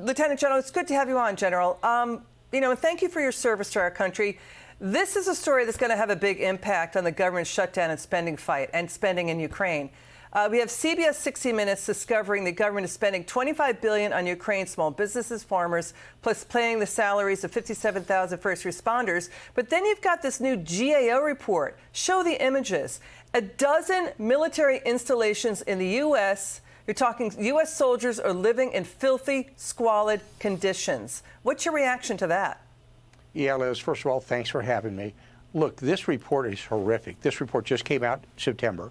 Lieutenant General, it's good to have you on, General. And thank you for your service to our country. This is a story that's going to have a big impact on the government shutdown and spending fight and spending in Ukraine. We have CBS 60 Minutes discovering the government is spending $25 billion on Ukraine's small businesses, farmers, plus paying the salaries of 57,000 first responders. But then you've got this new GAO report. Show the images. A dozen military installations in the U.S. You're talking U.S. soldiers are living in filthy, squalid conditions. What's your reaction to that? Yeah, Liz, first of all, thanks for having me. Look, this report is horrific. This report just came out in September.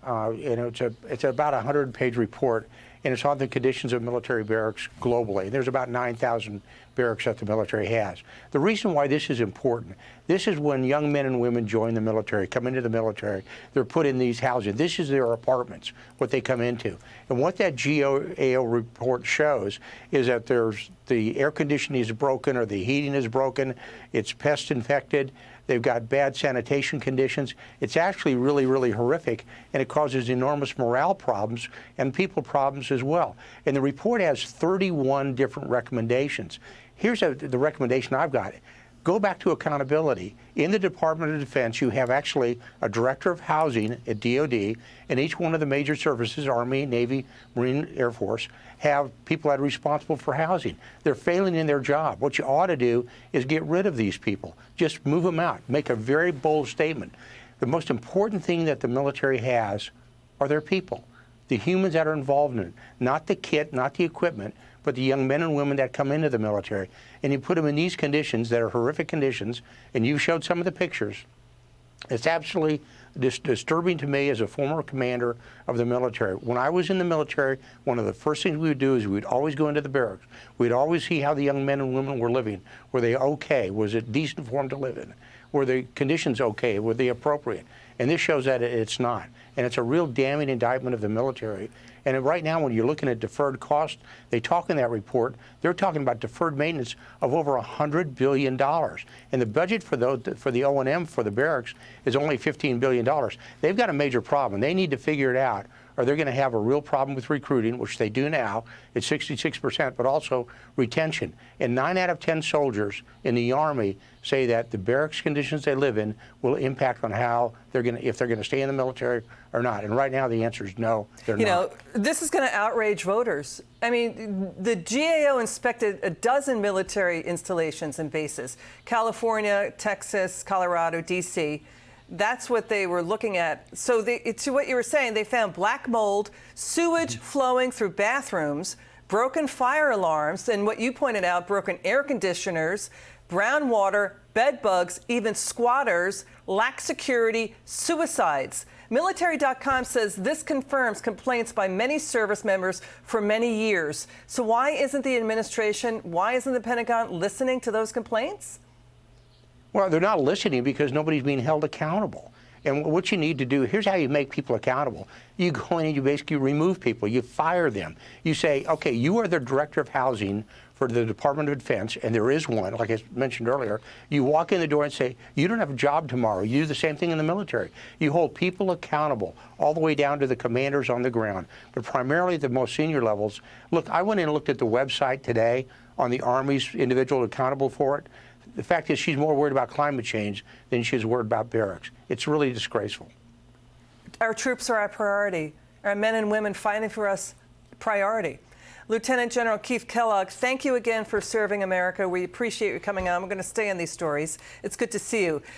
It's about a 100-page report, and it's on the conditions of military barracks globally. There's about 9,000 barracks that the military has. The reason why this is important, this is when young men and women join the military, come into the military, they're put in these housing. This is their apartments, what they come into. And what that GAO report shows is that the air conditioning is broken or the heating is broken, it's pest infected, they've got bad sanitation conditions. It's actually really, really horrific, and it causes enormous morale problems and people problems as well. And the report has 31 different recommendations. Here's the recommendation I've got. Go back to accountability. In the Department of Defense, you have actually a director of housing at DOD, and each one of the major services, Army, Navy, Marine, Air Force, have people that are responsible for housing. They're failing in their job. What you ought to do is get rid of these people. Just move them out. Make a very bold statement. The most important thing that the military has are their people, the humans that are involved in it, not the kit, not the equipment, but the young men and women that come into the military. And you put them in these conditions that are horrific conditions, and you showed some of the pictures. It's absolutely disturbing to me as a former commander of the military. When I was in the military, one of the first things we would do is we would always go into the barracks. We'd always see how the young men and women were living. Were they okay? Was it decent for them to live in? Were the conditions okay? Were they appropriate? And this shows that it's not. And it's a real damning indictment of the military. And right now, when you're looking at deferred costs, they talk in that report, they're talking about deferred maintenance of over $100 billion. And the budget for the O&M for the barracks is only $15 billion. They've got a major problem. They need to figure it out, or they're going to have a real problem with recruiting, which they do now. It's 66%, but also retention. And 9 out of 10 soldiers in the Army say that the barracks conditions they live in will impact on how if they're going to stay in the military or not. And right now the answer is no, they're not. You know, this is going to outrage voters. I mean, the GAO inspected a dozen military installations and bases. California, Texas, Colorado, D.C. That's what they were looking at. So to what you were saying, they found black mold, sewage flowing through bathrooms, broken fire alarms, and what you pointed out, broken air conditioners, brown water, bed bugs, even squatters, lack security, suicides. Military.com says this confirms complaints by many service members for many years. So why isn't the administration, why isn't the Pentagon listening to those complaints? Well, they're not listening because nobody's being held accountable. And what you need to do, here's how you make people accountable. You go in and you basically remove people. You fire them. You say, okay, you are the director of housing for the Department of Defense, and there is one, like I mentioned earlier. You walk in the door and say, you don't have a job tomorrow. You do the same thing in the military. You hold people accountable all the way down to the commanders on the ground, but primarily the most senior levels. Look, I went in and looked at the website today on the Army's individual accountable for it. The fact is she's more worried about climate change than she's worried about barracks. It's really disgraceful. Our troops are our priority. Our men and women fighting for us, priority. Lieutenant General Keith Kellogg, thank you again for serving America. We appreciate you coming on. We're going to stay on these stories. It's good to see you.